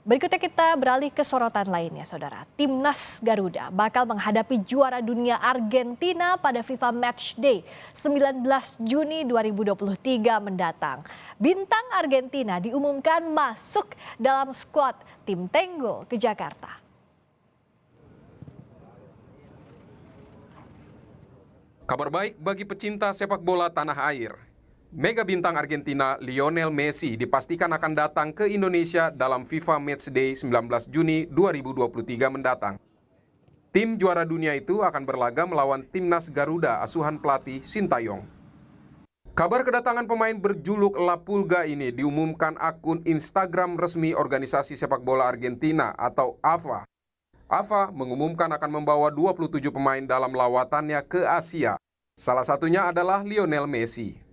Berikutnya kita beralih ke sorotan lainnya, Saudara. Timnas Garuda bakal menghadapi juara dunia Argentina pada FIFA Matchday 19 Juni 2023 mendatang. Bintang Argentina diumumkan masuk dalam skuad tim Tenggo ke Jakarta. Kabar baik bagi pecinta sepak bola tanah air. Mega bintang Argentina Lionel Messi dipastikan akan datang ke Indonesia dalam FIFA Matchday 19 Juni 2023 mendatang. Tim juara dunia itu akan berlaga melawan timnas Garuda asuhan pelatih Sintayong. Kabar kedatangan pemain berjuluk La Pulga ini diumumkan akun Instagram resmi organisasi sepak bola Argentina atau AFA. AFA mengumumkan akan membawa 27 pemain dalam lawatannya ke Asia. Salah satunya adalah Lionel Messi.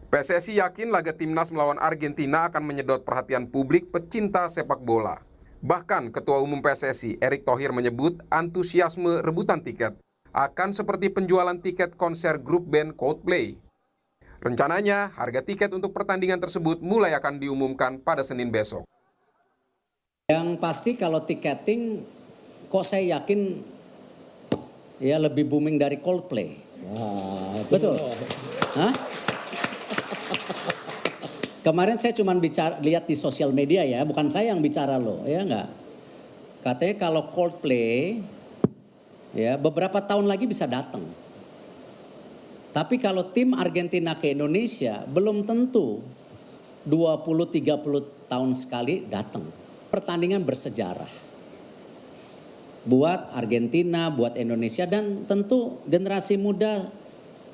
PSSI yakin laga timnas melawan Argentina akan menyedot perhatian publik pecinta sepak bola. Bahkan Ketua Umum PSSI Erick Thohir menyebut antusiasme rebutan tiket akan seperti penjualan tiket konser grup band Coldplay. Rencananya harga tiket untuk pertandingan tersebut mulai akan diumumkan pada Senin besok. Yang pasti kalau tiketing kok saya yakin ya lebih booming dari Coldplay. Betul. Hah? Kemarin saya cuma lihat di sosial media ya, bukan saya yang bicara loh, ya enggak. Katanya kalau Coldplay, ya beberapa tahun lagi bisa datang. Tapi kalau tim Argentina ke Indonesia, belum tentu 20-30 tahun sekali datang. Pertandingan bersejarah. Buat Argentina, buat Indonesia, dan tentu generasi muda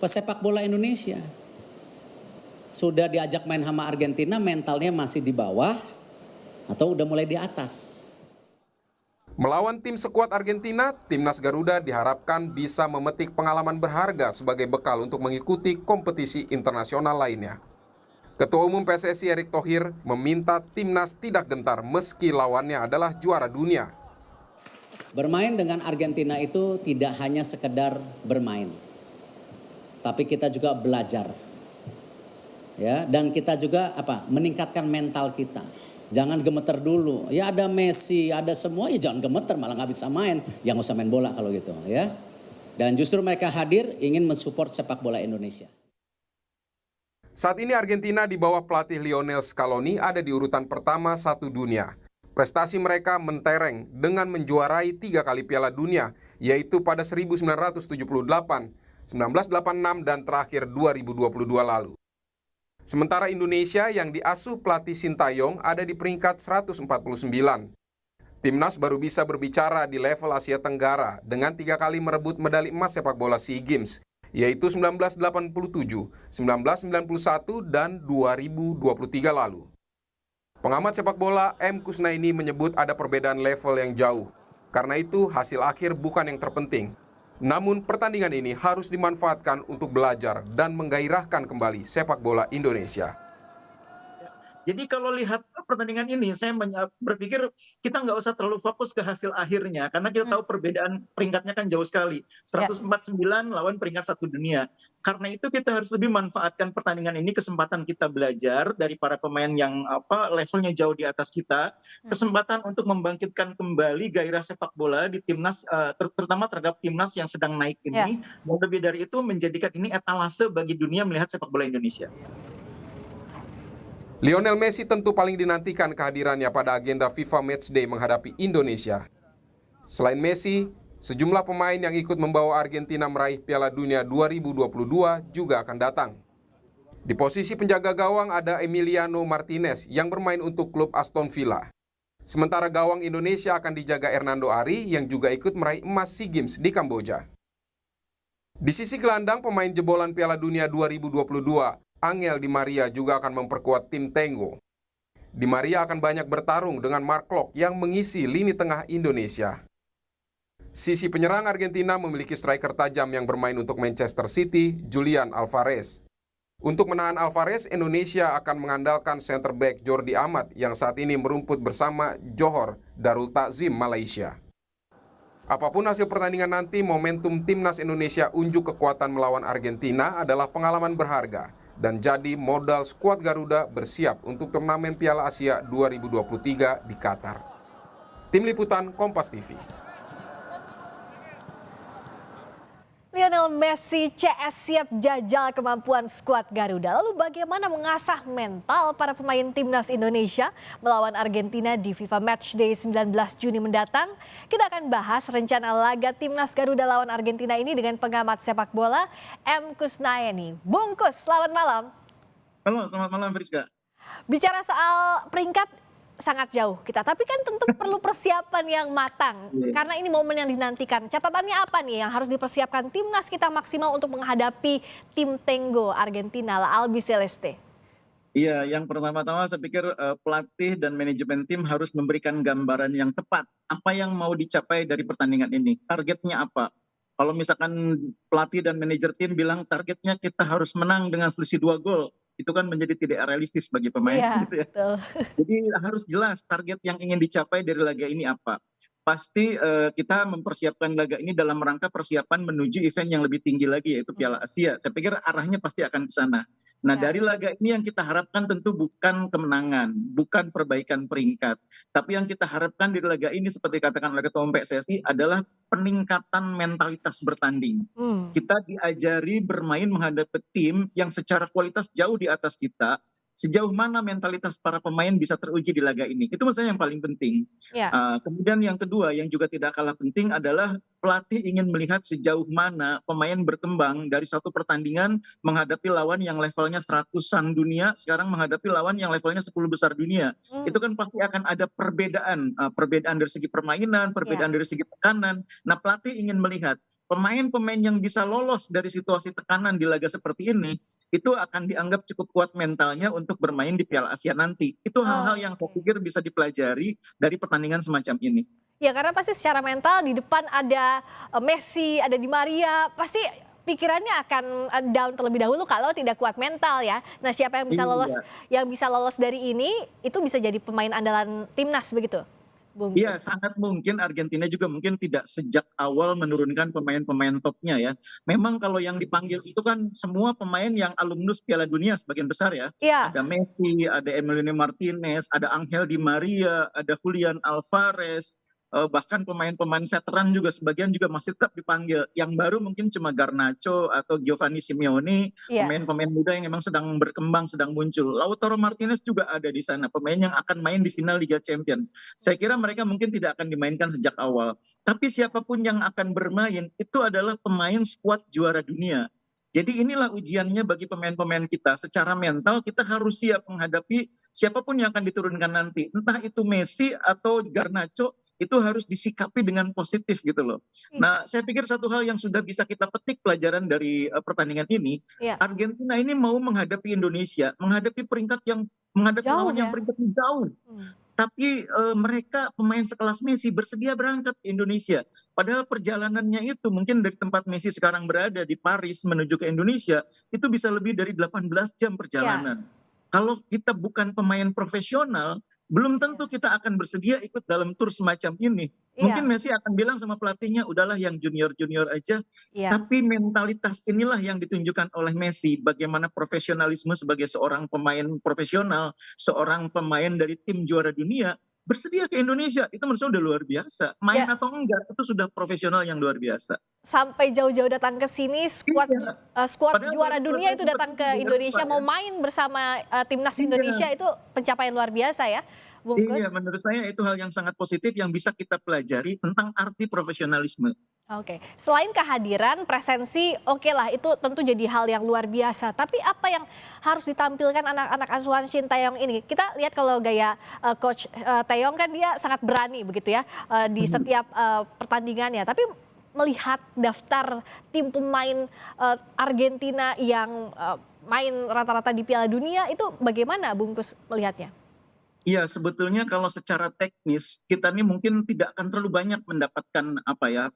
pesepak bola Indonesia. Sudah diajak main sama Argentina, mentalnya masih di bawah atau udah mulai di atas. Melawan tim sekuat Argentina, timnas Garuda diharapkan bisa memetik pengalaman berharga sebagai bekal untuk mengikuti kompetisi internasional lainnya. Ketua Umum PSSI Erick Thohir meminta timnas tidak gentar meski lawannya adalah juara dunia. Bermain dengan Argentina itu tidak hanya sekedar bermain, tapi kita juga belajar. Ya, dan kita juga meningkatkan mental kita. Jangan gemeter dulu. Ya ada Messi, ada semua, ya jangan gemeter malah nggak bisa main. Ya nggak usah main bola kalau gitu ya. Dan justru mereka hadir ingin mensupport sepak bola Indonesia. Saat ini Argentina di bawah pelatih Lionel Scaloni ada di urutan pertama satu dunia. Prestasi mereka mentereng dengan menjuarai 3 kali Piala Dunia, yaitu pada 1978, 1986, dan terakhir 2022 lalu. Sementara Indonesia yang diasuh pelatih Sintayong ada di peringkat 149. Timnas baru bisa berbicara di level Asia Tenggara dengan 3 kali merebut medali emas sepak bola SEA Games, yaitu 1987, 1991, dan 2023 lalu. Pengamat sepak bola M. Kusnaini menyebut ada perbedaan level yang jauh. Karena itu hasil akhir bukan yang terpenting. Namun pertandingan ini harus dimanfaatkan untuk belajar dan menggairahkan kembali sepak bola Indonesia. Jadi kalau lihat pertandingan ini, saya berpikir kita nggak usah terlalu fokus ke hasil akhirnya. Karena kita tahu perbedaan peringkatnya kan jauh sekali. 149 lawan peringkat 1 dunia. Karena itu kita harus lebih manfaatkan pertandingan ini, kesempatan kita belajar dari para pemain yang levelnya jauh di atas kita. Kesempatan untuk membangkitkan kembali gairah sepak bola di timnas, terutama terhadap timnas yang sedang naik ini. Dan lebih dari itu menjadikan ini etalase bagi dunia melihat sepak bola Indonesia. Lionel Messi tentu paling dinantikan kehadirannya pada agenda FIFA Matchday menghadapi Indonesia. Selain Messi, sejumlah pemain yang ikut membawa Argentina meraih Piala Dunia 2022 juga akan datang. Di posisi penjaga gawang ada Emiliano Martinez yang bermain untuk klub Aston Villa. Sementara gawang Indonesia akan dijaga Hernando Ari yang juga ikut meraih emas SEA Games di Kamboja. Di sisi gelandang, pemain jebolan Piala Dunia 2022, Angel Di Maria juga akan memperkuat tim Tenggo. Di Maria akan banyak bertarung dengan Mark Klok yang mengisi lini tengah Indonesia. Sisi penyerang Argentina memiliki striker tajam yang bermain untuk Manchester City, Julian Alvarez. Untuk menahan Alvarez, Indonesia akan mengandalkan center back Jordi Amat yang saat ini merumput bersama Johor Darul Takzim Malaysia. Apapun hasil pertandingan nanti, momentum timnas Indonesia unjuk kekuatan melawan Argentina adalah pengalaman berharga dan jadi modal skuad Garuda bersiap untuk turnamen Piala Asia 2023 di Qatar. Tim Liputan Kompas TV. Lionel Messi CS siap jajal kemampuan skuad Garuda. Lalu bagaimana mengasah mental para pemain timnas Indonesia melawan Argentina di FIFA Matchday 19 Juni mendatang? Kita akan bahas rencana laga timnas Garuda lawan Argentina ini dengan pengamat sepak bola M. Kusnayani. Bung Kus, selamat malam. Halo, selamat malam Friska. Bicara soal peringkat sangat jauh kita, tapi kan tentu perlu persiapan yang matang karena ini momen yang dinantikan. Catatannya apa nih yang harus dipersiapkan timnas kita maksimal untuk menghadapi tim Tenggo Argentina La Albi Celeste? Iya, yang pertama-tama saya pikir pelatih dan manajemen tim harus memberikan gambaran yang tepat apa yang mau dicapai dari pertandingan ini. Targetnya apa? Kalau misalkan pelatih dan manajer tim bilang targetnya kita harus menang dengan selisih 2 gol, itu kan menjadi tidak realistis bagi pemain. Iya, gitu ya. betul. Jadi harus jelas target yang ingin dicapai dari laga ini apa. Pasti kita mempersiapkan laga ini dalam rangka persiapan menuju event yang lebih tinggi lagi yaitu Piala Asia. Saya pikir arahnya pasti akan ke sana. Nah, dari laga ini yang kita harapkan tentu bukan kemenangan, bukan perbaikan peringkat. Tapi yang kita harapkan dari laga ini seperti katakan oleh Ketua Umum PSSI adalah peningkatan mentalitas bertanding. Kita diajari bermain menghadapi tim yang secara kualitas jauh di atas kita. Sejauh mana mentalitas para pemain bisa teruji di laga ini. Itu menurut saya yang paling penting. Kemudian yang kedua yang juga tidak kalah penting adalah pelatih ingin melihat sejauh mana pemain berkembang dari satu pertandingan menghadapi lawan yang levelnya 100-an dunia, sekarang menghadapi lawan yang levelnya 10 besar dunia. Itu kan pasti akan ada perbedaan dari segi permainan, perbedaan dari segi tekanan. Nah, pelatih ingin melihat pemain-pemain yang bisa lolos dari situasi tekanan di laga seperti ini, itu akan dianggap cukup kuat mentalnya untuk bermain di Piala Asia nanti. Itu hal-hal yang saya pikir bisa dipelajari dari pertandingan semacam ini. Ya karena pasti secara mental di depan ada Messi, ada Di Maria, pasti pikirannya akan down terlebih dahulu kalau tidak kuat mental ya. Nah, siapa yang bisa lolos dari ini itu bisa jadi pemain andalan timnas begitu, Bung? Iya, sangat mungkin Argentina juga mungkin tidak sejak awal menurunkan pemain-pemain topnya ya. Memang kalau yang dipanggil itu kan semua pemain yang alumnus Piala Dunia sebagian besar ya. Iya. Ada Messi, ada Emiliano Martinez, ada Angel Di Maria, ada Julian Alvarez, bahkan pemain-pemain veteran juga sebagian juga masih tetap dipanggil. Yang baru mungkin cuma Garnacho atau Giovanni Simeone, pemain-pemain muda yang memang sedang berkembang, sedang muncul. Lautaro Martinez juga ada di sana, pemain yang akan main di final Liga Champions. Saya kira mereka mungkin tidak akan dimainkan sejak awal. Tapi siapapun yang akan bermain itu adalah pemain skuad juara dunia. Jadi inilah ujiannya bagi pemain-pemain kita. Secara mental kita harus siap menghadapi siapapun yang akan diturunkan nanti. Entah itu Messi atau Garnacho, itu harus disikapi dengan positif gitu loh. Nah, saya pikir satu hal yang sudah bisa kita petik pelajaran dari pertandingan ini, Argentina ini mau menghadapi Indonesia, menghadapi lawan yang peringkatnya jauh. Tapi mereka pemain sekelas Messi bersedia berangkat ke Indonesia. Padahal perjalanannya itu mungkin dari tempat Messi sekarang berada di Paris menuju ke Indonesia, itu bisa lebih dari 18 jam perjalanan. Kalau kita bukan pemain profesional, belum tentu kita akan bersedia ikut dalam tur semacam ini. Mungkin Messi akan bilang sama pelatihnya, udahlah yang junior-junior aja. Tapi mentalitas inilah yang ditunjukkan oleh Messi. Bagaimana profesionalisme sebagai seorang pemain profesional, seorang pemain dari tim juara dunia, bersedia ke Indonesia. Itu menurut saya udah luar biasa. Main atau enggak, itu sudah profesional yang luar biasa. Sampai jauh-jauh datang ke sini, skuad juara dunia itu datang ke Indonesia, mau main bersama timnas Indonesia, itu pencapaian luar biasa ya, Bung Kus? Iya, menurut saya itu hal yang sangat positif yang bisa kita pelajari tentang arti profesionalisme. Oke, selain kehadiran, presensi, oke lah itu tentu jadi hal yang luar biasa. Tapi apa yang harus ditampilkan anak-anak asuhan Shin Taeyong ini? Kita lihat kalau gaya Coach Taeyong kan dia sangat berani begitu ya di setiap pertandingannya. Tapi melihat daftar tim pemain Argentina yang main rata-rata di Piala Dunia itu bagaimana Bung Kus melihatnya? Iya, sebetulnya kalau secara teknis kita nih mungkin tidak akan terlalu banyak mendapatkan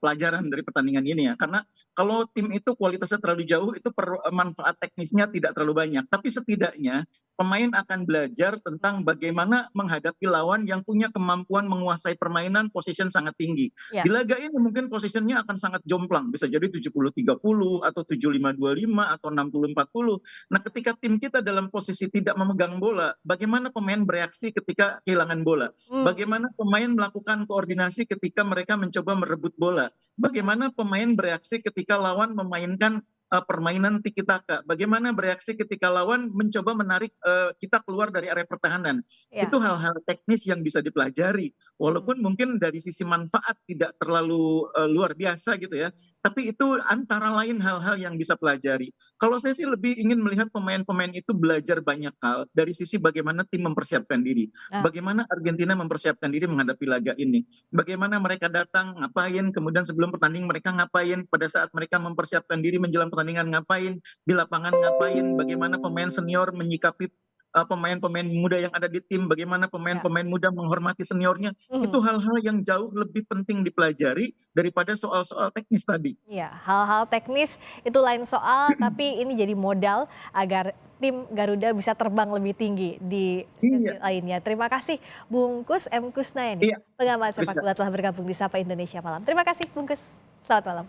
pelajaran dari pertandingan ini ya. Karena kalau tim itu kualitasnya terlalu jauh itu manfaat teknisnya tidak terlalu banyak. Tapi setidaknya pemain akan belajar tentang bagaimana menghadapi lawan yang punya kemampuan menguasai permainan position sangat tinggi. Ya. Di laga ini mungkin posisinya akan sangat jomplang, bisa jadi 70-30 atau 75-25 atau 60-40. Nah, ketika tim kita dalam posisi tidak memegang bola, bagaimana pemain bereaksi ketika kehilangan bola? Bagaimana pemain melakukan koordinasi ketika mereka mencoba merebut bola? Bagaimana pemain bereaksi ketika lawan memainkan permainan tiki taka? Bagaimana bereaksi ketika lawan mencoba menarik kita keluar dari area pertahanan? Ya. Itu hal-hal teknis yang bisa dipelajari. Walaupun mungkin dari sisi manfaat tidak terlalu luar biasa gitu ya. Tapi itu antara lain hal-hal yang bisa pelajari. Kalau saya sih lebih ingin melihat pemain-pemain itu belajar banyak hal dari sisi bagaimana tim mempersiapkan diri. Bagaimana Argentina mempersiapkan diri menghadapi laga ini. Bagaimana mereka datang, ngapain, kemudian sebelum pertandingan mereka ngapain, pada saat mereka mempersiapkan diri menjelang pertandingan ngapain, di lapangan ngapain, bagaimana pemain senior menyikapi pemain-pemain muda yang ada di tim, bagaimana pemain-pemain muda menghormati seniornya. Itu hal-hal yang jauh lebih penting dipelajari daripada soal-soal teknis tadi. Ya, hal-hal teknis itu lain soal, tapi ini jadi modal agar tim Garuda bisa terbang lebih tinggi di sesi lainnya. Terima kasih Bungkus M. Kusnayani, pengamat sepak bola telah bergabung di Sapa Indonesia Malam. Terima kasih Bungkus, selamat malam.